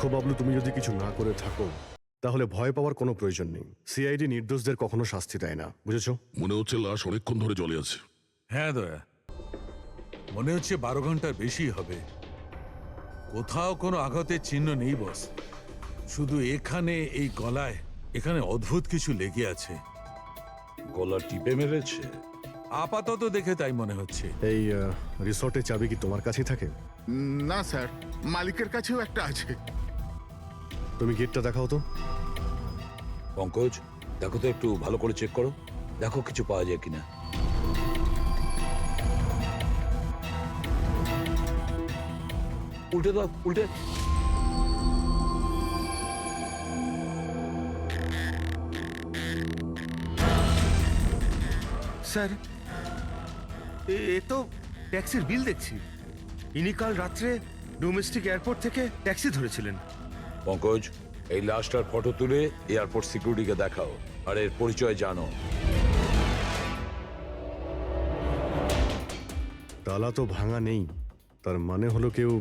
দেখো বাবলু, তুমি যদি কিছু না করে থাকো তাহলে ভয় পাওয়ার কোনো প্রয়োজন নেই। সিআইডি নির্দোষদের কখনো শাস্তি দেয় না, বুঝেছো? মনে হচ্ছে লাশ অনেকক্ষণ ধরে জলে আছে। হ্যাঁ দয়া, মনে হচ্ছে 12 ঘন্টার বেশি হবে। কোথাও কোনো আঘাতের চিহ্ন নেই বস, শুধু এখানে এই গলায় এখানে অদ্ভুত কিছু লেগে আছে। গলা টিপে মেরেছে? আপাতত দেখে তাই মনে হচ্ছে। এই রিসর্টের চাবি কি তোমার কাছেই থাকে? না স্যার, মালিকের কাছেও একটা আছে। তুমি গেটটা দেখাও তো। পঙ্কজ, দেখো তো, একটু ভালো করে চেক করো, দেখো কিছু পাওয়া যায় কিনা। উল্টে দাও, উল্টে। স্যার, এ তো ট্যাক্সির বিল দেখছি। ইনি কাল রাত্রে ডোমেস্টিক এয়ারপোর্ট থেকে ট্যাক্সি ধরেছিলেন। পঙ্কজ, এই লাশটার ফটো তুলে এয়ারপোর্ট সিকিউরিটিকে দেখাও, আর এর পরিচয় জানো। তালা তো ভাঙা নেই, তার মানে হলো কেউ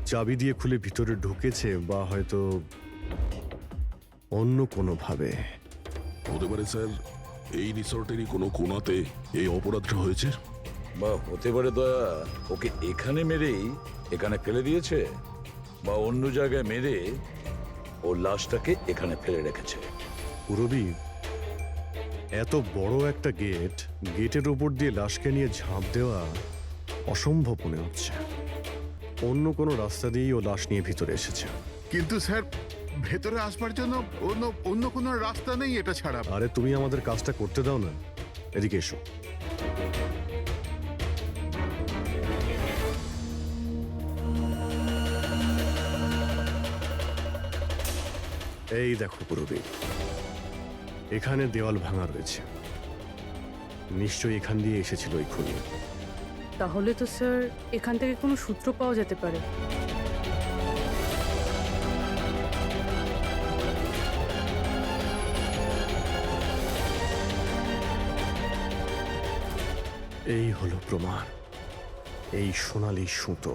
চাবি দিয়ে খুলে ভিতরে ঢুকেছে, বা হয়তো অন্য কোনোভাবে। হতে পারে স্যার এই রিসর্টেরই কোনো কোণাতে এই অপরাধটা হয়েছে। বা হতে পারে দয়া ওকে এখানে মেরেই এখানে ফেলে দিয়েছে, বা অন্য জায়গায় মেরে ও লাশটাকে এখানে ফেলে রেখেছে। পুরবী, এত বড় একটা গেটের উপর দিয়ে লাশকে নিয়ে ঝাঁপ দেওয়া অসম্ভব মনে হচ্ছে। অন্য কোনো রাস্তা দিয়েই ও লাশ নিয়ে ভিতরে এসেছে। কিন্তু স্যার, ভেতরে আসবার জন্য অন্য কোনো রাস্তা নেই এটা ছাড়া। আরে তুমি আমাদের কাজটা করতে দাও না, এদিকে এসো। এই দেখো পুরবী, এখানে দেওয়াল ভাঙা রয়েছে, নিশ্চয়ই এখান দিয়ে এসেছিল এই খুনি। তাহলে তো স্যার এখান থেকে কোনো সূত্র পাওয়া যেতে পারে। এই হলো প্রমাণ, এই সোনালী সুতো।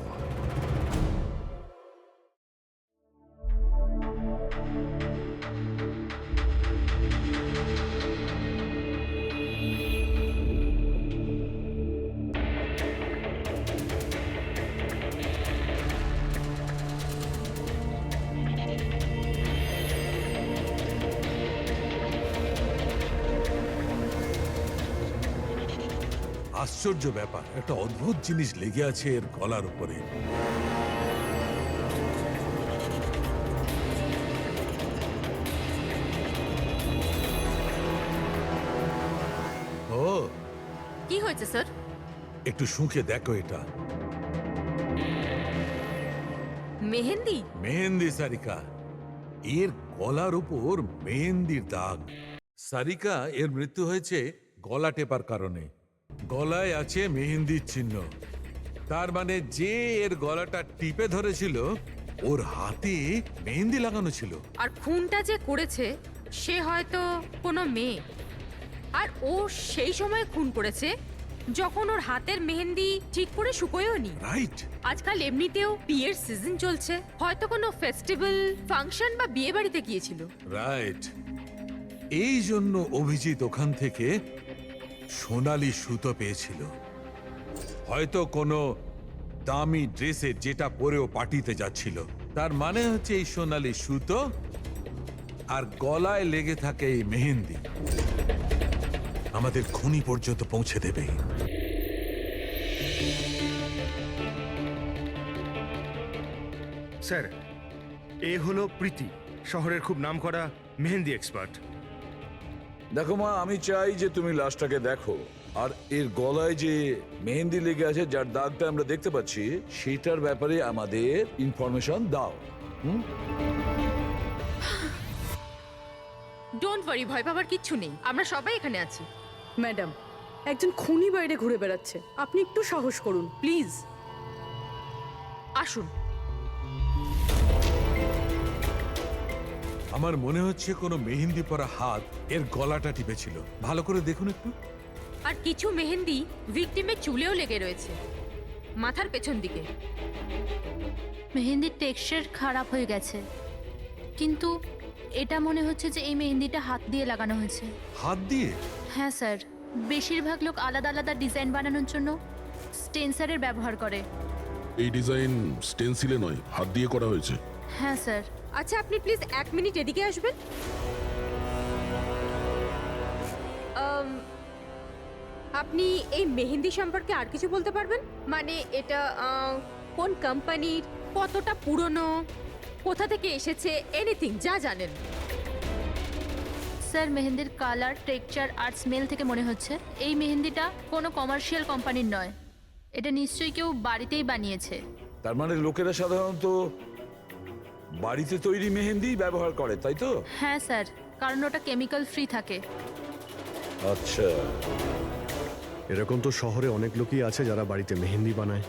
আশ্চর্য ব্যাপার, একটা অদ্ভুত জিনিস লেগে আছে এর গলার উপরে। ও, কি হয়েছে স্যার? একটু শুঁকে দেখো এটা। মেহেন্দি? মেহেন্দি সারিকা, এর গলার উপর মেহেন্দির দাগ। সারিকা, এর মৃত্যু হয়েছে গলা টেপার কারণে। গলায় আছে মেহেন্দির চিহ্ন, তার মানে যে এর গলাটা টিপে ধরেছিল ওর হাতে মেহেন্দি লাগানো ছিল। আর খুনটা যে করেছে সে হয়তো কোনো মেয়ে, আর ও সেই সময় খুন করেছে যখন ওর হাতের মেহেন্দি ঠিক করে শুকোয়ও নি। রাইট। আজকাল এমনিতেও বিয়ের সিজন চলছে, হয়তো কোনো ফেস্টিভ্যাল, ফাংশন বা বিয়ে বাড়িতে গিয়েছিল। রাইট, এই জন্য অভিজিৎ ওখান থেকে সোনালী সুতো পেয়েছিল। হয়তো কোনো দামি ড্রেসে যেটা পরেও পার্টিতে যাচ্ছিল। তার মানে হচ্ছে এই সোনালী সুতো আর গলায় লেগে থাকে এই মেহেন্দি আমাদের খুনি পর্যন্ত পৌঁছে দেবে। স্যার, এ হলো প্রীতি, শহরের খুব নামকরা মেহেন্দি এক্সপার্ট। দেখো মা, আমি চাই যে তুমি লাশটাকে দেখো, আর এর গলায় যে মেহেন্দি লেগে আছে, যার দাগটা আমরা দেখতে পাচ্ছি, সেটার ব্যাপারে আমাদের ইনফরমেশন দাও। ডোন্ট ওয়ারি, ভয় পাবার কিচ্ছু নেই, আমরা সবাই এখানে আছি। ম্যাডাম, একজন খুনি বাইরে ঘুরে বেড়াচ্ছে, আপনি একটু সাহস করুন প্লিজ। আসুন। আমার মনে হচ্ছে কোনো মেহেন্দি পরা হাত এর গলাটা টিপেছিল। ভালো করে দেখুন একটু। আর কিছু মেহেন্দি ভিকটিমের চুলেও লেগে রয়েছে। মাথার পেছন দিকে। মেহেন্দির টেক্সচার খারাপ হয়ে গেছে, কিন্তু এটা মনে হচ্ছে যে এই মেহেন্দিটা হাত দিয়ে লাগানো হয়েছে। হাত দিয়ে? হ্যাঁ স্যার, বেশিরভাগ লোক আলাদা আলাদা ডিজাইন বানানোর জন্য স্টেন্সারের ব্যবহার করে। এই ডিজাইন স্টেন্সিলে নয়, হাত দিয়ে করা হয়েছে। হ্যাঁ স্যার। আচ্ছা, আপনি প্লিজ 1 মিনিট এদিকে আসবেন। আপনি এই মেহেন্দি সম্পর্কে আর কিছু বলতে পারবেন? মানে এটা কোন কোম্পানির, কতটা পুরনো, কোথা থেকে এসেছে, এনিথিং যা জানেন। স্যার, মেহেন্দির কালার, টেক্সচার আর স্মেল থেকে মনে হচ্ছে এই মেহেন্দিটা কোনো কমার্শিয়াল কোম্পানির নয়। এটা নিশ্চয়ই কেউ বাড়িতেই বানিয়েছে। তার মানে লোকেরা সাধারণত বাড়িতে তৈরি মেহেন্দি ব্যবহার করে, তাই তো? হ্যাঁ স্যার, কারণ ওটা কেমিক্যাল ফ্রি থাকে। আচ্ছা, এরকম তো শহরে অনেক লোকই আছে যারা বাড়িতে মেহেন্দি বানায়,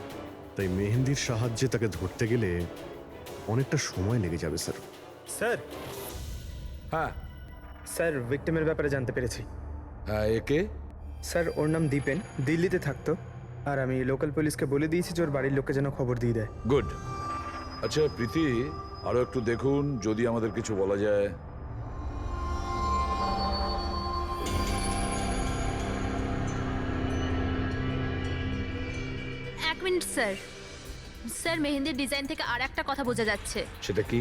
তাই মেহেন্দির সাহায্যে তাকে ধরতে গেলে অনেকটা সময় লেগে যাবে স্যার। স্যার, হ্যাঁ স্যার ভিক্টিমের ব্যাপারে জানতে পেরেছি। হ্যাঁ, একে স্যার, ওর নাম দীপেন, দিল্লিতে থাকতো। আর আমি লোকাল পুলিশকে বলে দিয়েছি যে ওর বাড়ির লোককে যেন খবর দিয়ে দেয়। গুড। আচ্ছা প্রীতি, আরো একটু দেখুন যদি আমাদের কিছু বলা যায়। এক মিনিট স্যার। স্যার, মেহেন্দির ডিজাইন থেকে আর একটা কথা বোঝা যাচ্ছে। সেটা কি?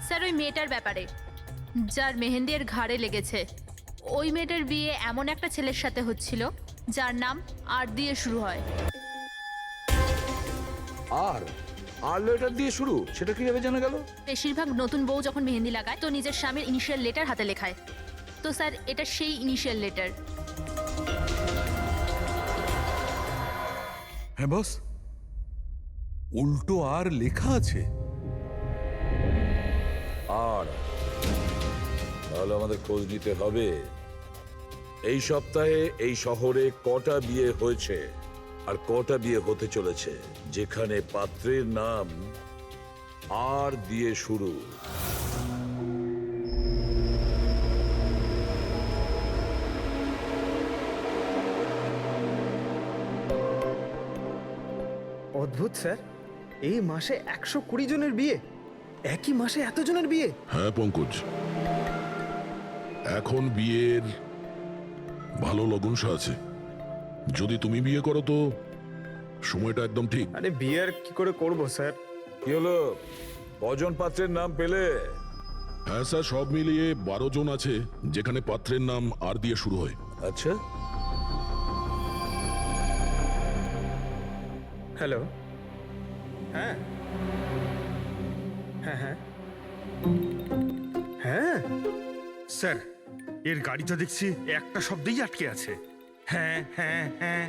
স্যার, ওই মেয়েটার ব্যাপারে, যার মেহেন্দি এর ঘাড়ে লেগেছে। ওই মেয়েটার বিয়ে এমন একটা ছেলের সাথে হচ্ছিল যার নাম আর দিয়ে শুরু হয়। আর আর লেটার দিয়ে শুরু, সেটা কিভাবে জানা গেল? বেশিরভাগ নতুন বউ যখন মেহেন্দি লাগায় তো নিজের স্বামীর ইনিশিয়াল লেটার হাতে লেখায়। তো স্যার, এটা সেই ইনিশিয়াল লেটার। হ্যাঁ বস, উল্টো আর লেখা আছে। আর তাহলে আমাদের খোঁজ নিতে হবে এই সপ্তাহে এই শহরে কটা বিয়ে হয়েছে আর কটা বিয়ে হতে চলেছে যেখানে পাত্রের নাম আর দিয়ে শুরু। অদ্ভুত স্যার, এই মাসে 120 জনের বিয়ে, একই মাসে এতজনের বিয়ে। হ্যাঁ পঙ্কজ, এখন বিয়ের ভালো লগ্নসা আছে। যদি তুমি বিয়ে করো তো সময়টা একদম ঠিক। আরে বিয়ে আর কি করে করবো স্যার? কি হলো, কজন পাত্রের নাম পেলে? হ্যাঁ স্যার, সব মিলিয়ে 12 জন আছে যেখানে পাত্রের নাম আর দিয়ে শুরু হয়। আচ্ছা, হ্যালো, হ্যাঁ হ্যাঁ হ্যাঁ হ্যাঁ স্যার, এর গাড়িটা দেখছি একটা শব্দেই আটকে আছে। হ্যাঁ হ্যাঁ হ্যাঁ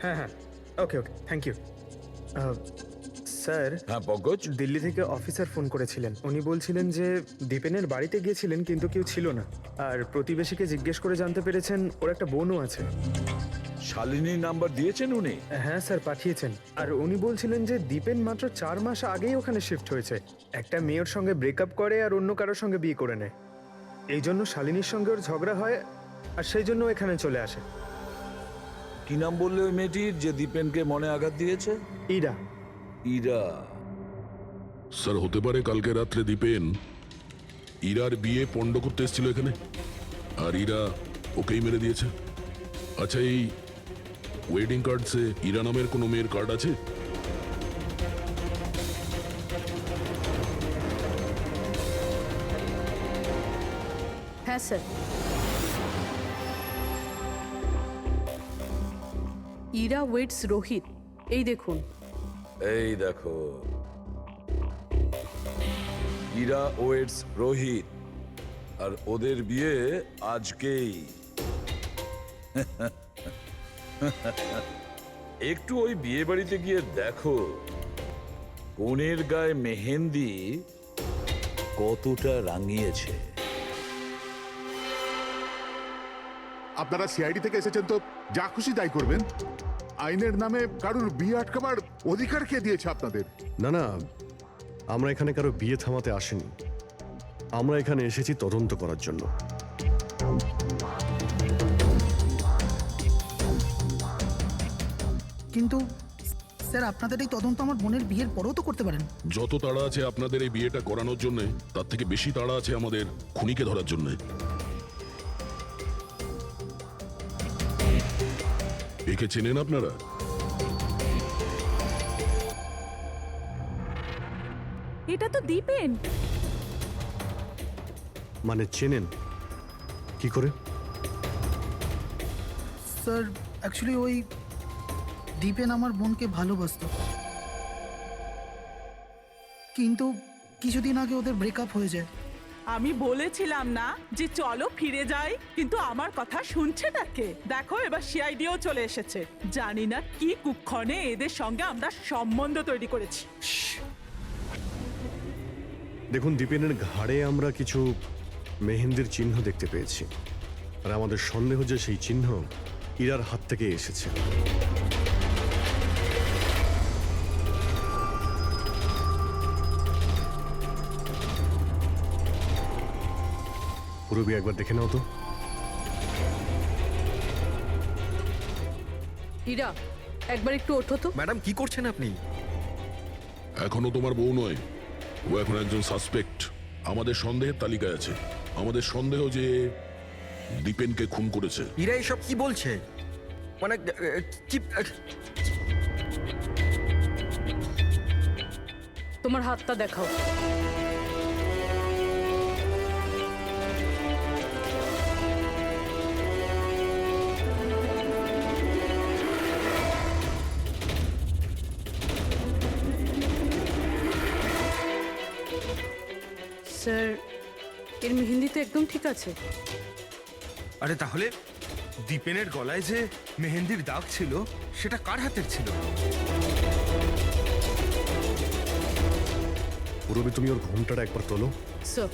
হ্যাঁ হ্যাঁ, ওকে ওকে, থ্যাংক ইউ। স্যার, হ্যাঁ পঙ্কজ, দিল্লি থেকে অফিসার ফোন করেছিলেন। উনি বলছিলেন যে দীপেনের বাড়িতে গিয়েছিলেন কিন্তু কেউ ছিল না। আর প্রতিবেশীকে জিজ্ঞেস করে জানতে পেরেছেন ওর একটা বোনও আছে। শালিনীর নাম্বার দিয়েছেন উনি? হ্যাঁ স্যার, পাঠিয়েছেন। আর উনি বলছিলেন যে দীপেন মাত্র 4 মাস আগেই ওখানে শিফট হয়েছে। একটা মেয়ের সঙ্গে ব্রেকআপ করে আর অন্য কারোর সঙ্গে বিয়ে করে নেয়। এই জন্য শালিনীর সঙ্গে ওর ঝগড়া হয় আর সেই জন্য এখানে চলে আসে। কি নাম বললে ওই মেয়েটির যে দীপেনকে মনে আঘাত দিয়েছে? ইরা। ইরা? স্যার, হতে পারে কালকে রাত্রে দীপেন ইরার বিয়ে পণ্ড করতে এসেছিল এখানে, আর ইরা ওকেই মেরে দিয়েছে। আচ্ছা, এই ওয়েডিং কার্ডসে ইরা নামের কোনো মেয়ের কার্ড আছে? হ্যাঁ স্যার, ইরা ওয়েটস রোহিত, এই দেখুন। এই দেখো, ইরা ওয়েটস রোহিত, আর ওদের বিয়ে আজকেই। একটু ওই বিয়ে বাড়িতে গিয়ে দেখো কনের গায়ে মেহেন্দি কতটা রাঙিয়েছে। আপনারা সিআইডি থেকে এসেছেন তো যা খুশি তাই করবেন। আইনের নামে কারুর বিয়ে আটকাবার অধিকার কে দিয়েছে আপনাদের? না না, আমরা এখানে কারো বিয়ে থামাতে আসিনি। আমরা এখানে এসেছি তদন্ত করার জন্য। কিন্তু স্যার আপনাদের এই তদন্ত আমার বোনের বিয়ের পরেও তো করতে পারেন। যত তাড়া আছে আপনাদের এই বিয়েটা করানোর জন্য, তার থেকে বেশি তাড়া আছে আমাদের খুনিকে ধরার জন্য। একে চেনেন আপনারা? এটা তো দীপেন। মানে চেনেন কি করে? স্যার অ্যাকচুয়ালি ওই দীপেন আমার বোনকে ভালোবাসতো, কিন্তু কিছুদিন আগে ওদের ব্রেকআপ হয়ে যায়। আমি বলেছিলাম না যে চলো ফিরে যাই, কিন্তু আমার কথা শুনছে না কে? দেখো এবার সিআইডিও চলে এসেছে। জানি না কি কুক্ষণে এদের সঙ্গে আমরা সম্বন্ধ তৈরি করেছি। দেখুন, দীপেনের ঘাড়ে আমরা কিছু মেহেন্দির চিহ্ন দেখতে পেয়েছি, আর আমাদের সন্দেহ যে সেই চিহ্ন ইরার হাত থেকে এসেছে। পুরবি একবার দেখে নাও তো। ইরা, একবার একটু ওঠো তো। ম্যাডাম কি করছেন আপনি? এখনো তোমার বউ নয়, ও এখন একজন সাসপেক্ট। আমাদের সন্দেহের তালিকায় আছে। আমাদের সন্দেহ যে দীপেনকে খুন করেছে। ইরা এসব কি বলছে? মানে কি? তোমার হাতটা দেখাও। স্যার, এর মেহেন্দি তো একদম ঠিক আছে। আরে তাহলে দীপেনের গলায় যে মেহেন্দির দাগ ছিল সেটা কার হাতের ছিল? পুরবি, তুমি ওর ঘোমটাটা একবার তোলো। স্যার,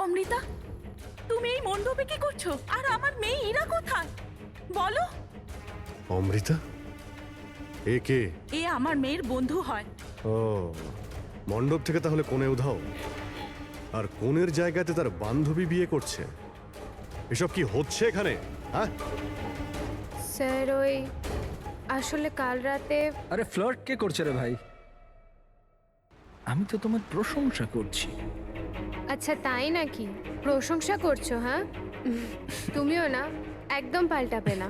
অমৃতা, তুমি এই মণ্ডপে কি করছো? আর আমার মেয়ে ইরা কোথায় বলো? অমৃতা? এ কে? এ আমার মেয়ের বন্ধু হয়। ও, মণ্ডপ থেকে তাহলে কোণে উধাও, আর কোণের জায়গাতে তার বান্ধবী বিয়ে করছে। এসব কি হচ্ছে এখানে? হ্যাঁ, স্যার ওই আসলে কাল রাতে আরে ফ্লার্ট কে করছে রে ভাই? আমি তো তোমার প্রশংসা করছি। আচ্ছা তাই নাকি? প্রশংসা করছো? হ্যাঁ, তুমিও না, একদম পাল্টাবে না।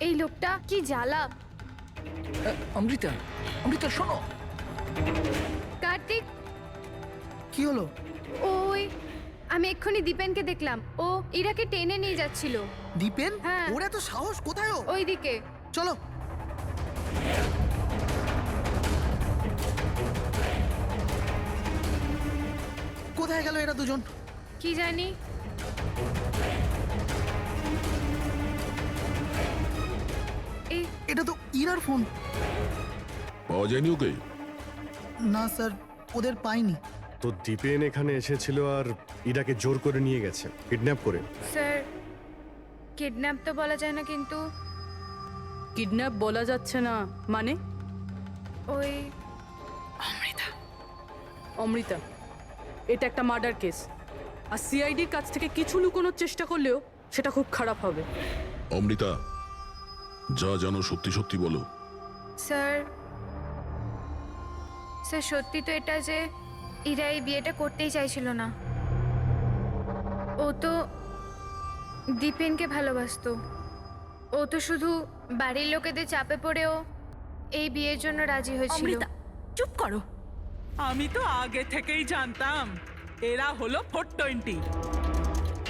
এই লোকটা কি জ্বালা। অমৃতা, অমৃতা শোনো। কার্তিক, কি হলো? ওই আমি এক্ষুনি দীপেনকে দেখলাম, ও ইরাকে টেনে নিয়ে যাচ্ছিল। দীপেন? হ্যাঁ। ওর এত সাহস কোথায়? ওইদিকে চলো। কোথায় গেল এরা দুজন? কি জানি। এটা তো ইরার ফোন। পাওয়া যায়নি ওকে? না স্যার, ওদের পাইনি। তো দীপেন এখানে এসেছিল আর ইরাকে জোর করে নিয়ে গেছে, কিডন্যাপ করে। স্যার, কিডন্যাপ তো বলা যায় না, কিন্তু কিডন্যাপ বলা যাচ্ছে না মানে? ওই অমৃতা, এটা একটা মার্ডার কেস, আর সিআইডির কাছ থেকে কিছু লুকোনোর চেষ্টা করলেও সেটা খুব খারাপ হবে। অমৃতা, যা জানো সত্যি সত্যি বলো। স্যার, স্যার সত্যি তো এটা যে ইরা এই বিয়েটা করতেই চাইছিল না। ও তো দীপেনকে ভালোবাসতো। ও তো শুধু বাড়ির লোকেদের চাপে পড়েও এই বিয়ের জন্য রাজি হয়েছিল। অমৃতা চুপ করো। আমি তো আগে থেকেই জানতাম এরা হলো 420।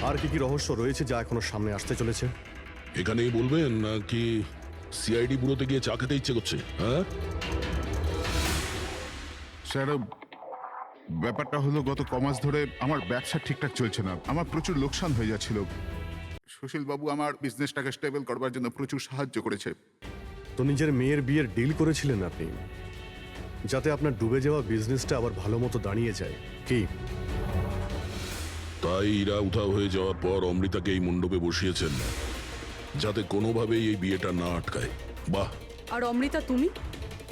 আর কি কি রহস্য রয়েছে যা এখনো সামনে আসতে চলেছে? এখানেই বলবেন নাকি সিআইডি ব্যুরোতে গিয়ে চা খেতে ইচ্ছে করছে? হ্যাঁ স্যার, ব্যাপারটা হলো গত কমাস ধরে আমার ব্যবসা ঠিকঠাক চলছে না। আমার প্রচুর লোকসান হয়ে যাচ্ছিল। সুশীল বাবু আমার বিজনেসটাকে স্টেবল করবার জন্য প্রচুর সাহায্য করেছে। তো নিজের মেয়ের বিয়ের ডিল করেছিলেন আপনি, যাতে আপনার ডুবে যাওয়া বিজনেসটা আবার ভালো মতো দাঁড়িয়ে যায়, কি? তাই ইরা উধাও হয়ে যাওয়ার পর অমৃতাকে এই মণ্ডপে বসিয়েছেন যাতে কোনোভাবেই এই বিয়েটা না আটকায়। বাহ! আর অমৃতা, তুমি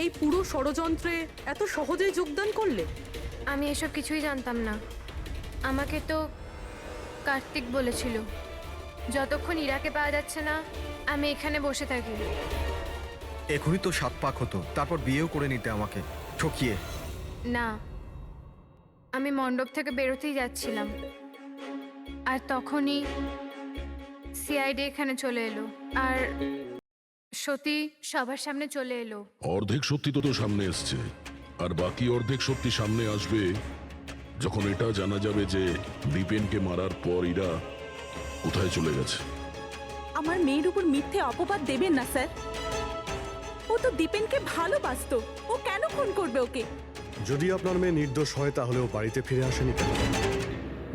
এই পুরো ষড়যন্ত্রে এত সহজেই যোগদান করলে? আমি এসব কিছুই জানতাম না। আমাকে তো কার্তিক বলেছিল যতক্ষণ ইরাকে পাওয়া যাচ্ছে না আমি এখানে বসে থাকি। এখনই তো 7 পাক হতো, তারপর বিয়েও করে নিতে আমাকে ঠকিয়ে। না, আমি মণ্ডপ থেকে বেরোতেই যাচ্ছিলাম আর তখনই সিআইডি এখানে চলে এলো আর সতী সবার সামনে চলে এলো। অর্ধেক সত্যি তো সামনে এসছে, আর বাকি অর্ধেক সত্যি সামনে আসবে যখন এটা জানা যাবে যে দীপেনকে মারার পর ইরা কোথায় চলে গেছে। আমার মেয়ের উপর মিথ্যে অপবাদ দেবেন না স্যার। ও তো দীপেনকে ভালোবাসতো, ও কেন খুন করবে ওকে? যদি আপনার মেয়ে নির্দোষ হয় তাহলে ও বাড়িতে ফিরে আসেনি কেন?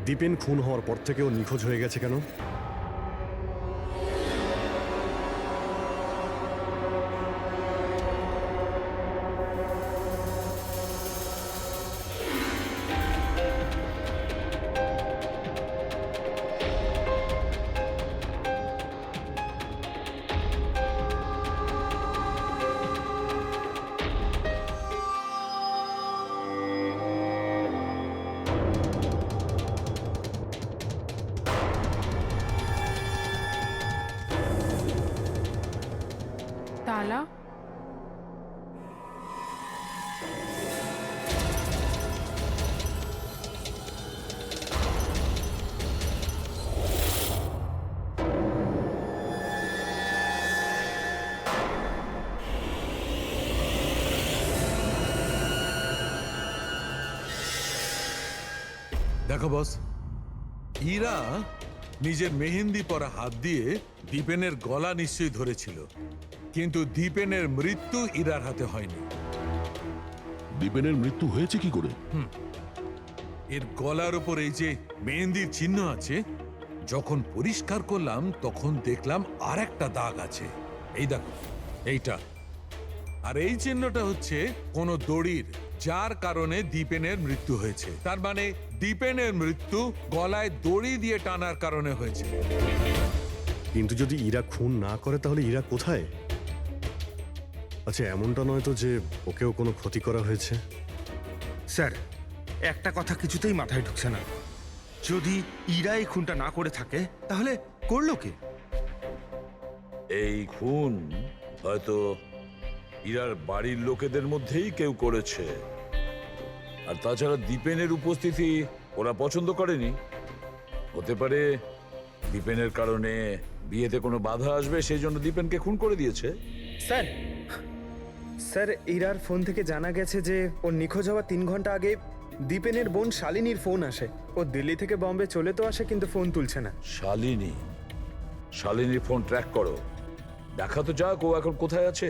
দীপেন খুন হওয়ার পর থেকে ও নিখোঁজ হয়ে গেছে কেন? তালা? দেখো বস, ইরা নিজের মেহেন্দি পরা হাত দিয়ে দীপেনের গলা নিশ্চয়ই ধরেছিল, কিন্তু দীপেনের মৃত্যু ইরার হাতে হয়নি। দীপেনের মৃত্যু হয়েছে কি করে? এর গলার উপর এই যে মেহেন্দির চিহ্ন আছে, যখন পরিষ্কার করলাম তখন দেখলাম আর একটা দাগ আছে। এই দেখো, এইটা। আর এই চিহ্নটা হচ্ছে কোনো দড়ির, যার কারণে দীপেনের মৃত্যু হয়েছে। তার মানে দীপেনের মৃত্যু গলায় দড়ি দিয়ে টানার কারণে হয়েছে। কিন্তু যদি ইরা খুন না করে তাহলে ইরা কোথায়? আচ্ছা, এমনটা নয় তো যে ওকেও কোনো ক্ষতি করা হয়েছে? স্যার, একটা কথা কিছুতেই মাথায় ঢুকছে না। যদি ইরা এই খুনটা না করে থাকে তাহলে করলো কে? এই খুন হয়তো ইরার বাড়ির লোকেদের মধ্যেই কেউ করেছে। আর তাছাড়া দীপেনের উপস্থিতি ওরা পছন্দ করেনি। হতে পারে দীপেনের কারণে বিয়েতে কোনো বাধা আসবে, সেই জন্য দীপেনকে খুন করে দিয়েছে। স্যার, স্যার, ইরার ফোন থেকে জানা গেছে যে ওর নিখোঁজ হওয়ার 3 ঘন্টা আগে দীপেনের বোন শালিনীর ফোন আসে। ও দিল্লি থেকে বম্বে চলে তো আসে, কিন্তু ফোন তুলছে না। শালিনীর ফোন ট্র্যাক করো, দেখা তো যাক ও এখন কোথায় আছে।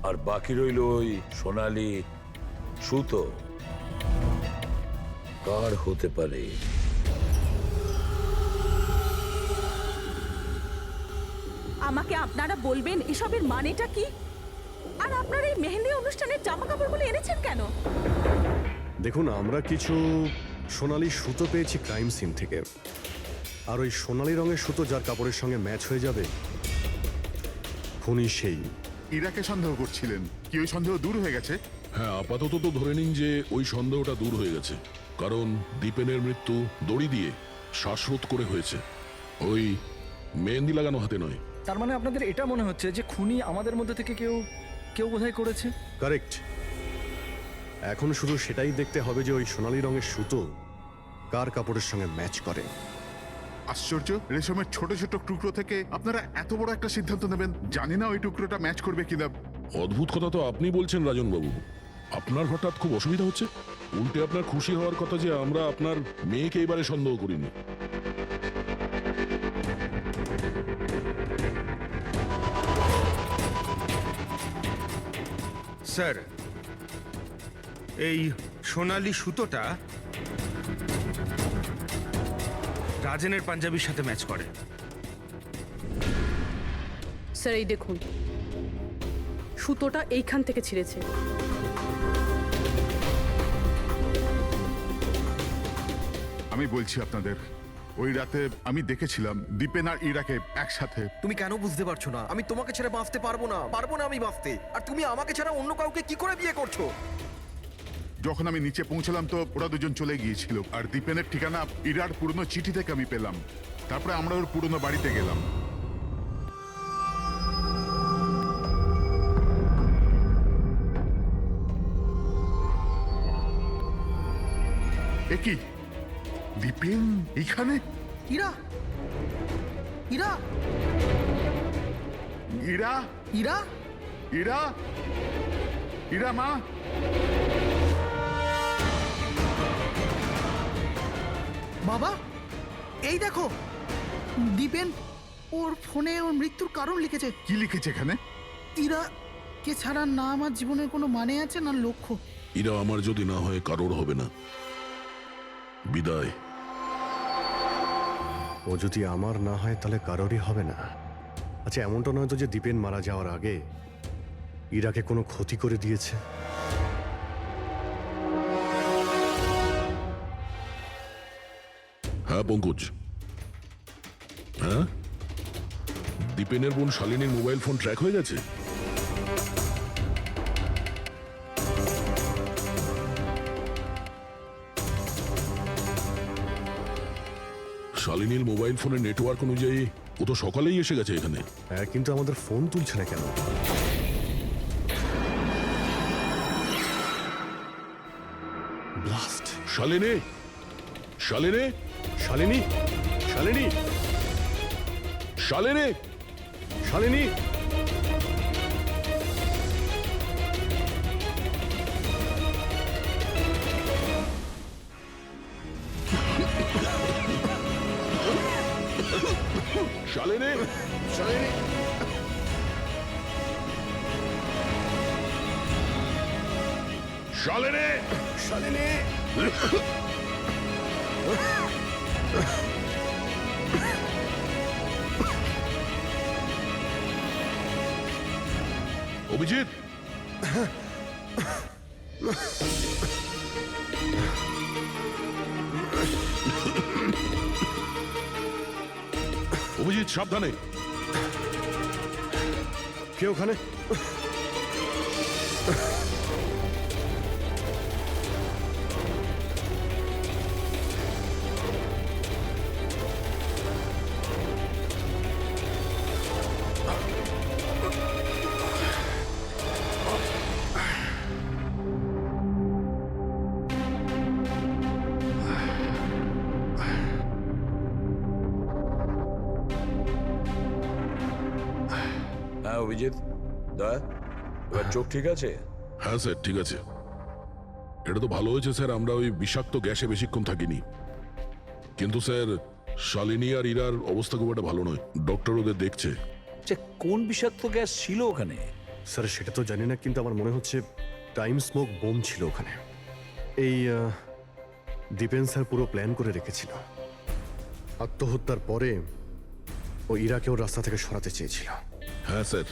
আর বাকি রইল ওই সোনালি সুতো, কার হতে পারে? আমাকে আপনারা বলবেন এসবের মানেটা কি? আর আপনারা এই মেহেন্দি অনুষ্ঠানের জামা কাপড়গুলো এনেছেন কেন? দেখুন, আমরা কিছু সোনালি সুতো পেয়েছি ক্রাইম সিন থেকে। আর ওই সোনালি রঙের সুতো যার কাপড়ের সঙ্গে ম্যাচ হয়ে যাবে, খুনি সেই। ইরাকে সন্দেহ করছিলেন, কি ওই সন্দেহ দূর হয়ে গেছে? হ্যাঁ, আপাতত তো ধরে নিন যে ওই সন্দেহটা দূর হয়ে গেছে, কারণ দীপেনের মৃত্যু দড়ি দিয়ে শ্বাসরোধ করে হয়েছে, ওই মেহেন্দি লাগানো হাতে নয়। তার মানে আপনাদের এটা মনে হচ্ছে যে খুনি আমাদের মধ্যে থেকে কেউ বোধহয় করেছে? কারেক্ট। এখন শুধু সেটাই দেখতে হবে যে ওই সোনালি রঙের সুতো কার কাপড়ের সঙ্গে ম্যাচ করে। আশ্চর্য, রেশমের ছোট ছোট টুকরো থেকে আপনারা এত বড় একটা সিদ্ধান্ত নেবেন। জানি না ওই টুকরোটা ম্যাচ করবে কিনা। অদ্ভুত কথা তো আপনি বলছেন রাজন বাবু। আপনার হঠাৎ খুব অসুবিধা হচ্ছে? উল্টে আপনার খুশি হওয়ার কথা যে আমরা আপনার মেয়েকে এবারে সন্দেহ করিনি। স্যার, এই সোনালি সুতোটা রাজেনের পাঞ্জাবির সাথে ম্যাচ করে। স্যার, এই দেখুন, সুতোটা এইখান থেকে ছিঁড়েছে। আমি আমি বলছি আপনাদের, ওই রাতে আমি দেখেছিলাম দীপেন আর ইরাকে একসাথে। তুমি কেন বুঝতে পারছো না? আমি তোমাকে ছেড়ে বাঁচতে পারবো না আমি বাঁচতে। আর তুমি আমাকে ছাড়া অন্য কাউকে কি করে বিয়ে করছো? যখন আমি নিচে পৌঁছলাম তো ওরা দুজন চলে গিয়েছিল, আর দীপেনের ঠিকানা ইরার পুরনো চিঠি থেকে আমি পেলাম। তারপরে আমরা ওর পুরনো বাড়িতে গেলাম। এ কি, দীপেন এখানে? ইরা ইরা ইরা, ইরা ইরা, ইরা মা। বাবা, এই দেখো দীপেন ওর ফোনে ওর মৃত্যুর কারণ লিখেছে। কি লিখেছে এখানে? ইরা কে ছাড়া না আমার জীবনের কোনো মানে আছে না লক্ষ্য। ইরা আমার যদি না হয় কারোর হবে না। বিদায়। ও যদি আমার না হয় তাহলে কারোরই হবে না। আচ্ছা, এমনটা নয় তো যে দীপেন মারা যাওয়ার আগে ইরাকে কোনো ক্ষতি করে দিয়েছে? হ্যাঁ পঙ্কজ, হ্যাঁ, দীপেনের বোন শালিনীর মোবাইল ফোন ট্র্যাক হয়ে গেছে। শালিনীর মোবাইল ফোনের নেটওয়ার্ক অনুযায়ী ও তো সকালেই এসে গেছে এখানে। হ্যাঁ, কিন্তু আমাদের ফোন তুলছে না কেন? ব্লাস্ট! শালিনী, শালিনী, শালিনী, শালিনী, শালিনী, শালিনী! শালিনী, শালিনী! শালিনী, শালিনী! অভিজিৎ, অভিজিৎ সাবধানে। কে ওখানে? হ্যাঁ অভিজিৎ, দয়া, এবার চোখ ঠিক আছে? হ্যাঁ স্যার, ঠিক আছে। এটা তো ভালো হয়েছে স্যার, আমরা ওই বিষাক্ত গ্যাসে বেশিক্ষণ থাকিনি। কিন্তু স্যার, শালিনী আর ইরার অবস্থা খুব একটা ভালো নয়। ডক্টর ওদের দেখছে। কোন বিষাক্ত গ্যাস ছিল ওখানে? স্যার, সেটা তো জানি না, কিন্তু আমার মনে হচ্ছে টাইম স্মোক বোম ছিল ওখানে। এই দীপেন স্যার পুরো প্ল্যান করে রেখেছিল। আত্মহত্যার পরে ও ইরাকে ওর রাস্তা থেকে সরাতে চেয়েছিল। হ্যাঁ স্যার,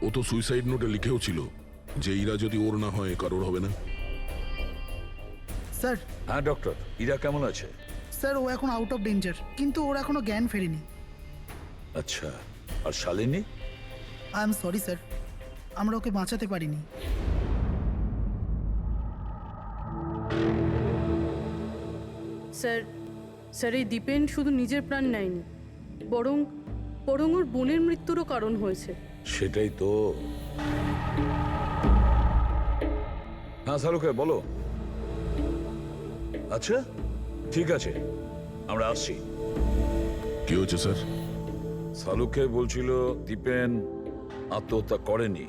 ও তো সুইসাইড নোটে লিখেও ছিল যে ইরা যদি ওর না হয় কারোর হবে না। স্যার, হ্যাঁ ডক্টর, ইরা কেমন আছে? স্যার ও এখন আউট অফ ডেঞ্জার, কিন্তু ওর এখনো জ্ঞান ফেরেনি। আচ্ছা, আর Shalini? I am sorry sir, আমরা ওকে বাঁচাতে পারিনি। স্যার, স্যার এই দীপেন শুধু নিজের প্রাণ নেয়নি, বরং ওর বোনের মৃত্যুরও কারণ হয়েছে। সেটাই তো। হ্যাঁ শালুকে বলো। আচ্ছা ঠিক আছে, আমরা আসছি। কি হয়েছে স্যার? শালুকে বলছিল দীপেন আত্মহত্যা করেনি।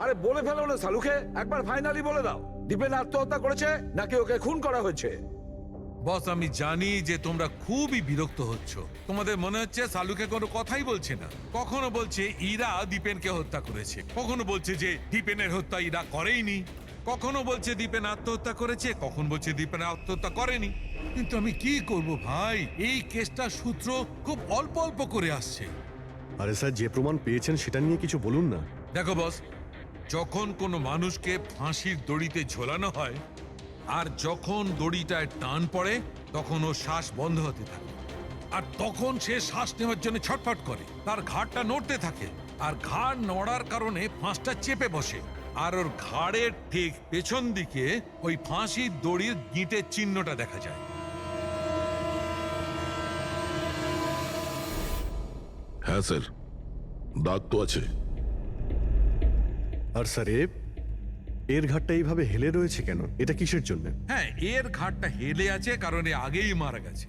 আরে বলে ফেলো না শালুকে, একবার ফাইনালি বলে দাও, দীপেন আত্মহত্যা করেছে নাকি ওকে খুন করা হয়েছে? বস, আমি জানি যে তোমরা খুবই বিরক্ত হচ্ছ। তোমাদের মনে হচ্ছে শালুকে কোনো কথাই বলছে না। কখনো বলছে ইরা দীপেনকে হত্যা করেছে, কখনো বলছে যে দীপেনের হত্যা ইরা করেইনি। কখনো বলছে দীপেন আত্মহত্যা করেছে, কখন বলছে দীপেন আত্মহত্যা করেনি। কিন্তু আমি কি করব ভাই, এই কেসটার সূত্র খুব অল্প অল্প করে আসছে। আরে স্যার, যে প্রমাণ পেয়েছেন সেটা নিয়ে কিছু বলুন না। দেখো বস, যখন কোনো মানুষকে ফাঁসির দড়িতে ঝোলানো হয় আর যখন দড়িটায় টান পড়ে তখন ওর শ্বাস বন্ধ হতে থাকে, আর তখন সে শ্বাস নেওয়ার জন্য ছটফট করে, তার ঘাড়টা নড়তে থাকে, আর ঘাড় নড়ার কারণে ফাঁসটা চেপে বসে, আর ওর ঘাড়ের ঠিক পেছন দিকে ওই ফাঁসির দড়ির গিঁটের চিহ্নটা দেখা যায়। হ্যাঁ স্যার, দাগ তো আছে। আর স্যার, এর ঘাটটা এইভাবে হেলে রয়েছে কেন? এটা কিসের জন্য? হ্যাঁ, এর ঘাড়টা হেলে আছে কারণ এ আগেই মারা গেছে।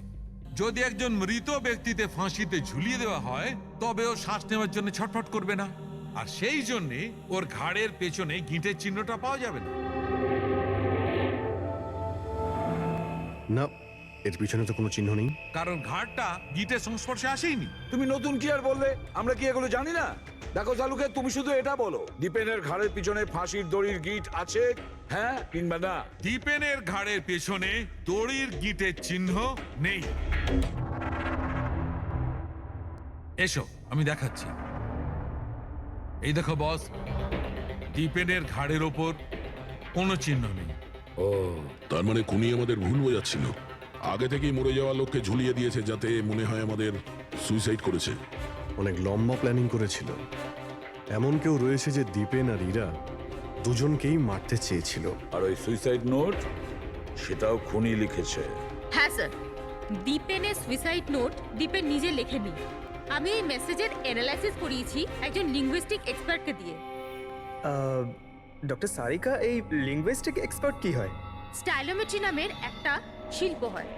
যদি একজন মৃত ব্যক্তিতে ফাঁসিতে ঝুলিয়ে দেওয়া হয় তবে ও শ্বাস নেওয়ার জন্য ছটফট করবে না, আর সেই জন্যে ওর ঘাড়ের পেছনে গিঁটের চিহ্নটা পাওয়া যাবে না। না, এর পিছনে তো কোনো চিহ্ন নেই। কারণ ঘাড়টা গিঁটের সংস্পর্শে আসেইনি। তুমি নতুন কি আর বললে? আমরা কি এগুলো জানি না? দেখো চালুকে, তুমি শুধু এটা বলো, দীপেনের ঘাড়ের পিছনে ফাঁসির দড়ির গিঁট আছে, হ্যাঁ কিংবা না? দীপেনের ঘাড়ের পেছনে দড়ির গিঁটের চিহ্ন নেই। এসো আমি দেখাচ্ছি। এই দেখো বস, দীপেনের ঘাড়ের ওপর কোনো চিহ্ন নেই। ও, তার মানে খুনি আমাদের ভুল বোঝাচ্ছিল। আগে থেকেই মরে যাওয়া লোককে ঝুলিয়ে দিয়েছে যাতে মনে হয় আমাদের সুইসাইড করেছে। অনেক লম্বা প্ল্যানিং করেছিল। এমন কেউ রয়েছে যে দীপেন আর ইরা দুজনকেই মারতে চেয়েছিল। আর ওই সুইসাইড নোট, সেটাও খুনি লিখেছে। হ্যাঁ স্যার, দীপেনের সুইসাইড নোট দীপেন নিজে লেখেনি। আমি এই মেসেজের অ্যানালাইসিস করিয়েছি একজন লিঙ্গুইস্টিক এক্সপার্টকে দিয়ে। ডক্টর সারিকা, এই লিঙ্গুইস্টিক এক্সপার্ট কি হয়? স্টাইলোমেট্রি নামের একটা শিল্প হয়।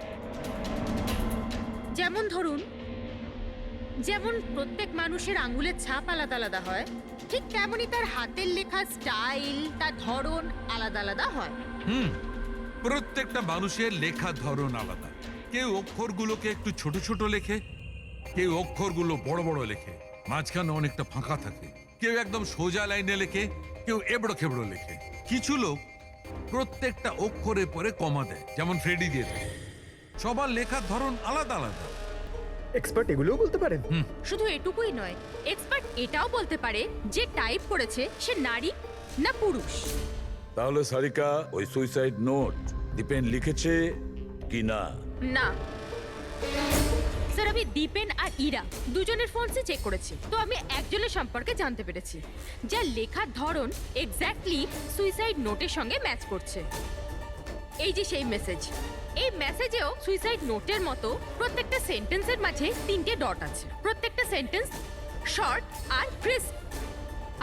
যেমন প্রত্যেক মানুষের আঙ্গুলের ছাপ আলাদা আলাদা হয়, ঠিক তেমনই তার হাতের লেখা স্টাইল, তার ধরন আলাদা আলাদা হয়। প্রত্যেকটা মানুষের লেখার ধরন আলাদা। কেউ অক্ষরগুলোকে একটু ছোট ছোট লেখে, কেউ অক্ষরগুলো বড় বড় লেখে, মাঝখানে অনেকটা ফাঁকা থাকে, কেউ একদম সোজা লাইনে লেখে, কেউ এবড়ো খেবড়ো লেখে। কিছু লোক প্রত্যেকটা অক্ষরের পরে কমা দেয়, যেমন ফ্রেডি দিয়ে থাকে। সবার লেখার ধরন আলাদা আলাদা। এক্সপার্ট এগুলোও বলতে পারেন? শুধু এটুকুই নয়, এক্সপার্ট এটাও বলতে পারে যে টাইপ করেছে সে নারী না পুরুষ। তাহলে সারিকা, ওই সুইসাইড নোট দীপেন লিখেছে কি না? না স্যার, আমি দীপেন আর ইরা দুজনের ফোনসে চেক করেছি, তো আমি একজনের সম্পর্কে জানতে পেরেছি যার লেখার ধরন এক্স্যাক্টলি সুইসাইড নোটের সঙ্গে ম্যাচ করছে। এই যে সেই মেসেজ, এই মেসেজেও সুইসাইড নোটের মতো প্রত্যেকটা সেন্টেন্সের মাঝে 3টে ডট আছে। প্রত্যেকটা সেন্টেন্স শর্ট আর ক্রিস্প,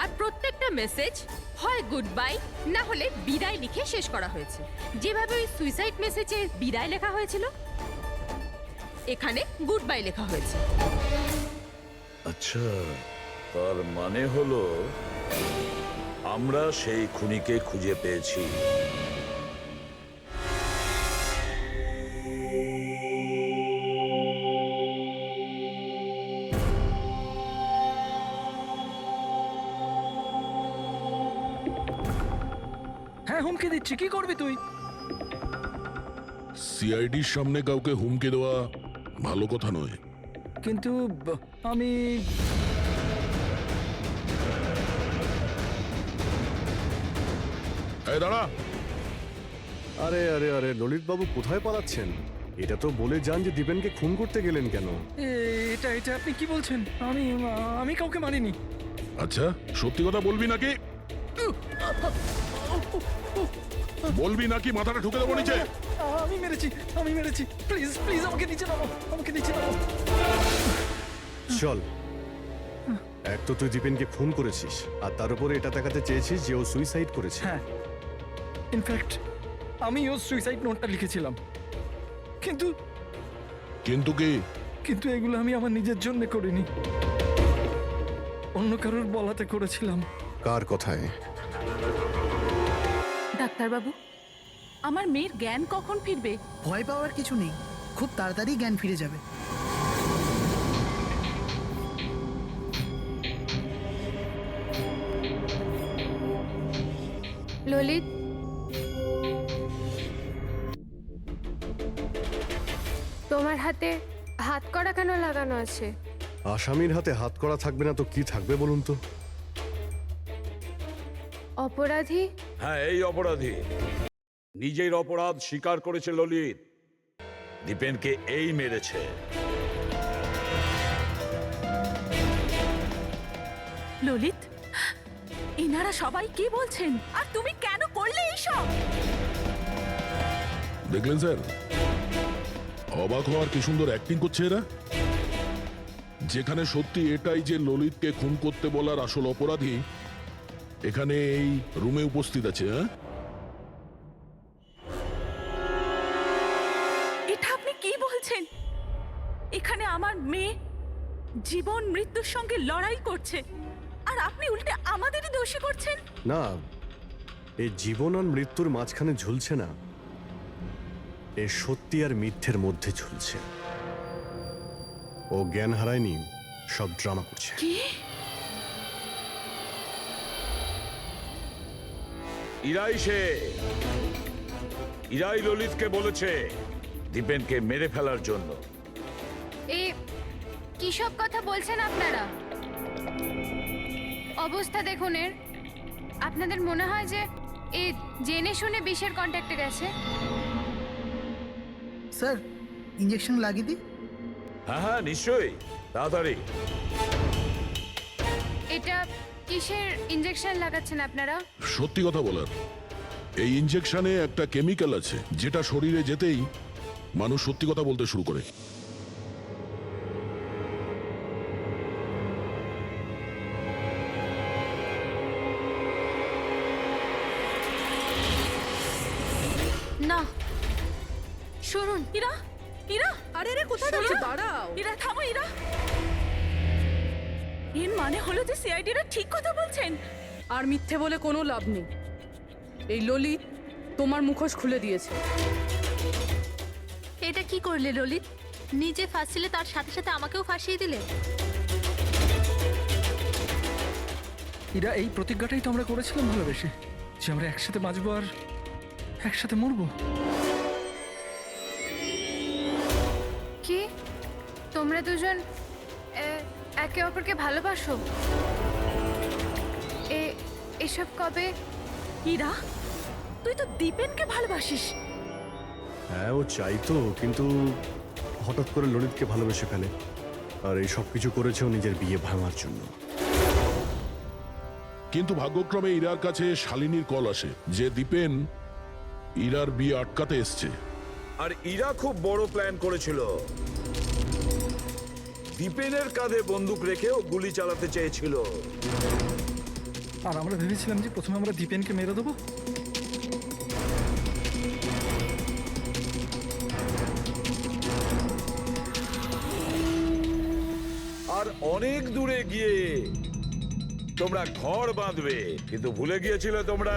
আর প্রত্যেকটা মেসেজ হয় গুড বাই না হলে বিদায় লিখে শেষ করা হয়েছে। যেভাবে ওই সুইসাইড মেসেজে বিদায় লেখা হয়েছিল, এখানে গুড বাই লেখা হয়েছে। আচ্ছা, তার মানে হলো আমরা সেই খুনিকে খুঁজে পেয়েছি। হ্যাঁ, হুমকি দিচ্ছি, কি করবি তুই? সিআইডির সামনে কাউকে হুমকি দেওয়া ভালো কথা নয়। কিন্তু আমি এই দাঁড়া। আরে আরে আরে, ললিত বাবু কোথায় পালাচ্ছেন? এটা তো বলে যান যে দীপেনকে খুন করতে গেলেন কেন? এটা এটা আপনি কি বলছেন? আমি কাউকে মারিনি। আচ্ছা, সত্যি কথা বলবি নাকি? বলবি নাকি মাথাটা ঠুকে দেবো নিচে? আমি মেরেছি। প্লিজ প্লিজ আমাকে নিচে নামো, চল, এক তো তুই দীপেনকে খুন করেছিস, আর তার উপরে এটা দেখাতে চেয়েছিস যে ও সুইসাইড করেছে। হ্যাঁ, ইনফ্যাক্ট আমি ওর সুইসাইড নোটটা লিখেছিলাম, কিন্তু কি? এগুলো আমি আমার নিজের জন্য করিনি, অন্য কারোর বলাতে করেছিলাম। কার কথায়? ডাক্তারবাবু, আমার মেয়ের জ্ঞান কখন ফিরবে? ভয় পাওয়ার কিছু নেই, খুব তাড়াতাড়ি জ্ঞান ফিরে যাবে। ললিত, করা কেন লাগানো আছে? আসামির হাতে হাত করা থাকবে না তো কি থাকবে বলুন তো? অপরাধী? হ্যাঁ, এই অপরাধী নিজের অপরাধ স্বীকার করেছে ললিত। দীপেনকে এই মেরেছে। ললিত, ইনারা সবাই কি বলছেন আর তুমি কেন করলে এইসব? দেখলেন স্যার, অবাক হওয়ার কি সুন্দর অ্যাক্টিং করছে এরা। যেখানে সত্যি এটাই যে ললিতকে খুন করতে বলার আসল অপরাধী এখানে এই রুমে উপস্থিত আছে। হ্যাঁ, এটা আপনি কি বলছেন? এখানে আমার মেয়ে জীবন মৃত্যুর সঙ্গে লড়াই করছে আর আপনি উল্টে আমাদেরই দোষী করছেন। না, এই জীবন আর মৃত্যুর মাঝখানে ঝুলছে না, এ সত্যি আর মিথ্যের মধ্যে ঝুলছে। ও জ্ঞান হারায়নি, সব ড্রামা করছে। কি? ইরাই ললিতকে বলেছে দীপেনকে মেরে ফেলার জন্য। এই কি সব কথা বলছেন আপনারা? অবস্থা দেখুন এর। আপনাদের মনে হয় যে এই জেনে শুনে বিষের কন্ট্যাক্টে গেছে? স্যার, ইঞ্জেকশন লাগিয়ে দিই? হ্যাঁ হ্যাঁ, নিশ্চয়ই, তাড়াতাড়ি। এটা কিসের ইনজেকশন লাগাচ্ছেন আপনারা? সত্যি কথা বলার, এই ইনজেকশনে একটা কেমিক্যাল আছে যেটা শরীরে যেতেই মানুষ সত্যি কথা বলতে শুরু করে। না, শুনুন। ইরা, ইরা, আরে রে, কোথায় যাচ্ছে? দাঁড়াও। ইরা থামো, ইরা। এর মানে হলো যে সিআইডিরা ঠিক কথা বলছেন। আর মিথ্যে বলে কোনো লাভ নেই। এই ললিত তোমার মুখোশ খুলে দিয়েছে। এটা কি করলে ললিত? নিজে ফাঁসছিলে তার সাথে সাথে আমাকেও ফাঁসিয়ে দিলে। এরা এই প্রতিজ্ঞাটাই তো আমরা করেছিলাম ভালোবেসে, যে আমরা একসাথে বাঁচবো আর একসাথে মরবো। কি তোমরা দুজন একে অপরকে ভালোবাসো? এসব কবে? ইরা, তুই তো দীপেনকে ভালোবাসিস। হ্যাঁ, ও চাইতো, কিন্তু হঠাৎ করে ললিতকে ভালোবেসে ফেলে। আর এই সব কিছু করেছে ও নিজের বিয়ে ভাঙার জন্য। কিন্তু ভাগ্যক্রমে ইরার কাছে শালিনীর কল আসে যে দীপেন ইরার বিয়ে আটকাতে এসছে। আর ইরা খুব বড় প্ল্যান করেছিল। দীপেনের কাঁধে বন্দুক রেখে ও গুলি চালাতে চেয়েছিল। আর আমরা ভেবেছিলাম যে প্রথমে আমরা দীপেনকে মেরে দেবো। আর অনেক দূরে গিয়ে তোমরা ঘর বাঁধবে, কিন্তু ভুলে গিয়েছিলে তোমরা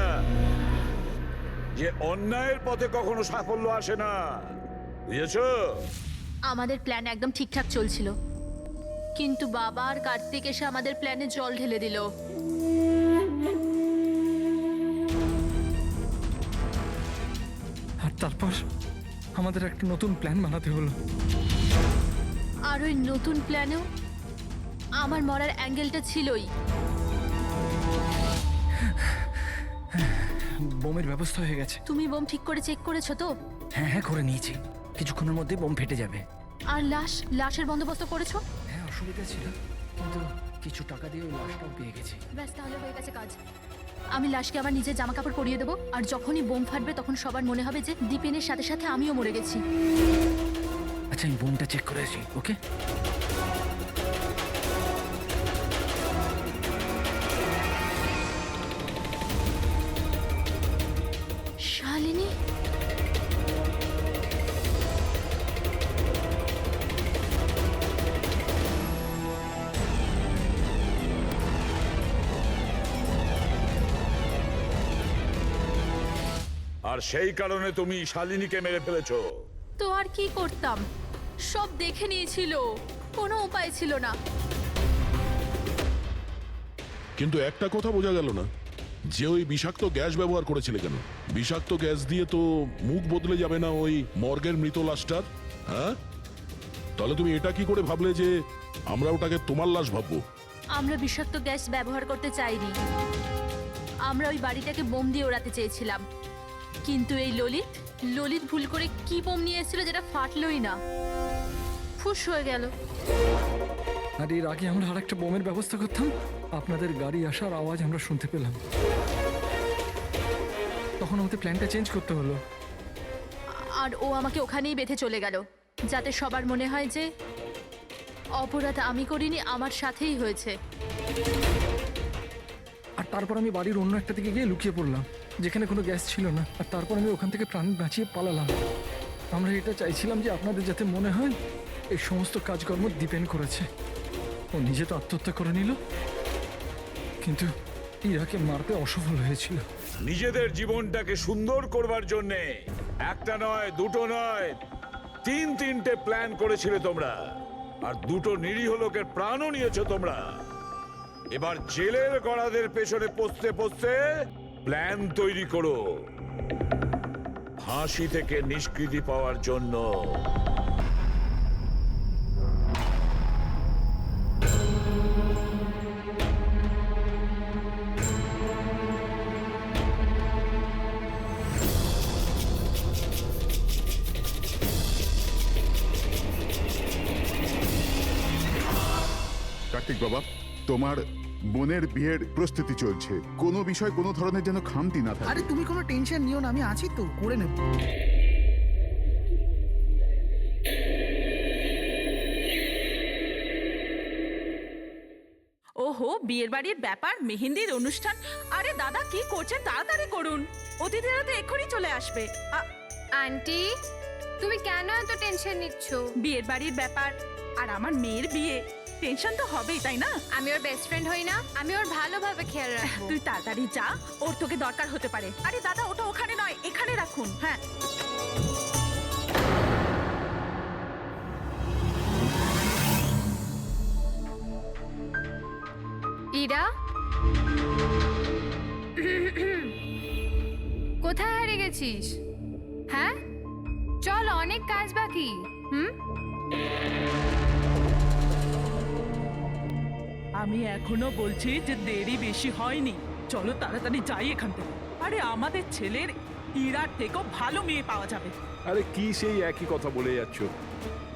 যে অন্যায়ের পথে কখনো সাফল্য আসে না। বুঝেছো? আমাদের প্ল্যান একদম ঠিকঠাক চলছিল, কিন্তু বাবা আর কার্তিক এসে আমাদের প্ল্যানে জল ঢেলে দিল। আর তারপর আমাদের একটা নতুন প্ল্যান বানাতে হলো। আর ওই নতুন প্ল্যানেও আমার মরার অ্যাঙ্গেলটা ছিলই। বোমের ব্যবস্থা হয়ে গেছে। তুমি বোম ঠিক করে চেক করেছো তো? হ্যাঁ হ্যাঁ, করে নিয়েছি। কিছুক্ষণের মধ্যে বোম ফেটে যাবে। আর লাশের বন্দোবস্ত করেছো? হ্যাঁ, অসুবিধা ছিল, কিন্তু কিছু টাকা দিয়ে ওই লাশটাও পেয়ে গেছি। ব্যাস, তাহলে হয়ে গেছে কাজ। আমি লাশকে আবার নিজের জামা কাপড় পরিয়ে দেবো, আর যখনই বোম ফাটবে তখন সবার মনে হবে যে দীপেনের সাথে সাথে আমিও মরে গেছি। আচ্ছা, আমি বোমটা চেক করে আসি। ওকে? শালিনী, আর সেই কারণে তুমি শালিনীকে মেরে ফেলেছো। তো আর কি করতাম? সব দেখে নিয়েছিল, কোনো উপায় ছিল না। কিন্তু একটা কথা বোঝা গেল না, যে ওই বিষাক্ত গ্যাস ব্যবহার করেছিলে কেন? বিষাক্ত গ্যাস দিয়ে তো মুখ বদলে যাবে না ওই মর্গের মৃত লাশটার? হ্যাঁ, তাহলে তুমি এটা কি করে ভাবলে যে আমরা ওটাকে তোমার লাশ ভাববো? আমরা বিষাক্ত গ্যাস ব্যবহার করতে চাইনি, আমরা ওই বাড়িটাকে বোম দিয়ে ওড়াতে চেয়েছিলাম। কিন্তু এই ললিত ললিত ভুল করে কি বোম নিয়ে এসেছিল যেটা ফাটলোই না, ফুস হয়ে গেল। আর এর আগে আমরা আর একটা বোমের ব্যবস্থা করতাম, আপনাদের গাড়ি আসার আওয়াজ আমরা শুনতে পেলাম, তখন আমাদের প্ল্যানটা চেঞ্জ করতে হলো। আর ও আমাকে ওখানেই বেঁধে চলে গেল, যাতে সবার মনে হয় যে অপরাধ আমি করিনি, আমার সাথেই হয়েছে। আর তারপর আমি বাড়ির অন্য একটা দিকে গিয়ে লুকিয়ে পড়লাম, যেখানে কোনো গ্যাস ছিল না। আর তারপর আমি ওখান থেকে প্রাণ বাঁচিয়ে পালালাম। আমরা এটা চাইছিলাম যে আপনাদের যাতে মনে হয় এই সমস্ত কাজকর্ম দীপেন করেছে। ও নিজে তো আত্মহত্যা করে নিল, কিন্তু ইরাকে মারতে অসফল হয়েছিল। নিজেদের জীবনটাকে সুন্দর করবার জন্যে একটা নয়, দুটো নয়, তিনটে প্ল্যান করেছিলে তোমরা, আর দুটো নিরীহ লোকের প্রাণও নিয়েছো তোমরা। এবার জেলের গড়াদের পেছনে পৌঁছতে পৌঁছতে প্ল্যান তৈরি করো ফাঁসি থেকে নিষ্কৃতি পাওয়ার জন্য। কার্তিক বাবা, তোমার বোনের বিয়ের প্রস্তুতি চলছে, কোনো বিষয় কোনো ধরনের যেন খামতি না থাকে। আরে তুমি কোনো টেনশন নিও না, আমি আছি তো, করে নেব। ওহো, বিয়ের বাড়ির ব্যাপার, মেহেন্দির অনুষ্ঠান। আরে দাদা কি করছেন, তাড়াতাড়ি করুন, অতিথিরা তো এক্ষুনি চলে আসবে। আন্টি, তুমি কেন এত টেনশন নিচ্ছ? বিয়ের বাড়ির ব্যাপার আর আমার মেয়ের বিয়ে, টেনশন তো হবেই, তাই না? আমি ওর বেস্ট ফ্রেন্ড হই না? আমি ওর ভালোভাবে খেয়াল রাখবো। তুই তাড়াতাড়ি যা, ওর তোকে দরকার হতে পারে। আরে দাদা, ওটা ওখানে নয়, এখানে রাখুন। হ্যাঁ, ইরা, কোথায় হারিয়ে গেছিস? হ্যাঁ, চল, অনেক কাজ বাকি। আমি এখনো বলছি যে দেরি বেশি হয়নি, চলো তাড়াতাড়ি যাই এখান থেকে। আরে আমাদের ছেলের ইরার থেকেও ভালো মেয়ে পাওয়া যাবে। আরে কি সেই একই কথা বলে যাচ্ছ?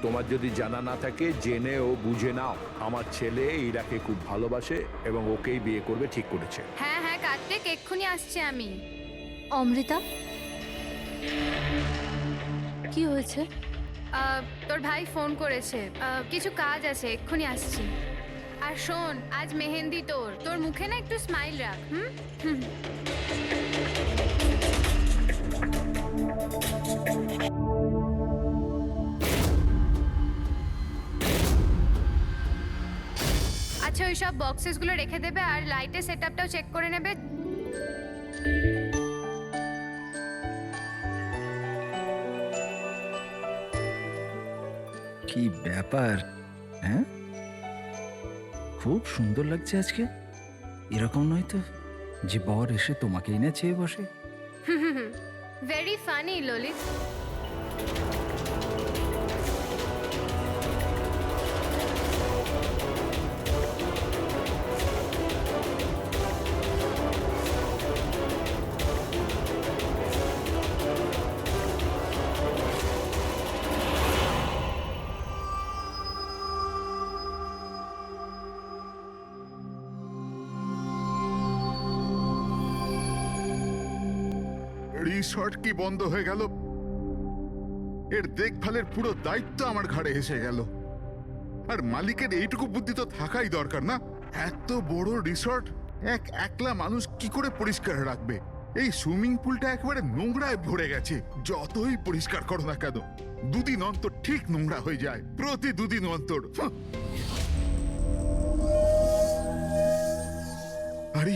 তোমার যদি জানা না থাকে জেনে ও বুঝে নাও, আমার ছেলে ইরাকে খুব ভালোবাসে এবং ওকেই বিয়ে করবে ঠিক করেছে। হ্যাঁ হ্যাঁ কার্তিক, এক্ষুনি আসছি আমি। অমৃতা, কি হয়েছে? তোর ভাই ফোন করেছে, কিছু কাজ আছে, এক্ষুনি আসছি। আর শোন, আজ মেহেন্দি তোর, তোর মুখে না একটু স্মাইল রাখ। আচ্ছা, ওই সব বক্সেসগুলো রেখে দেবে আর লাইটের সেটআপটাও চেক করে নেবে। কি ব্যাপার? হ্যাঁ, খুব সুন্দর লাগছে আজকে। এরকম নয় তো যে বর এসে তোমাকেই না চেয়ে বসে। Very funny Lalit. রিসর্ট কি বন্ধ হয়ে গেল? এর দেখভালের পুরো দায়িত্ব আমার ঘাড়ে এসে গেল। আর মালিকের এইটুকু বুদ্ধি তো থাকাই দরকার না? এত বড় রিসর্ট একলা মানুষ কি করে পরিষ্কার রাখবে? এই সুইমিং পুলটা একেবারে নোংরায় ভরে গেছে। যতই পরিষ্কার করো না কেন, দুদিন অন্তর ঠিক নোংরা হয়ে যায়, প্রতি দুদিন অন্তর। আরে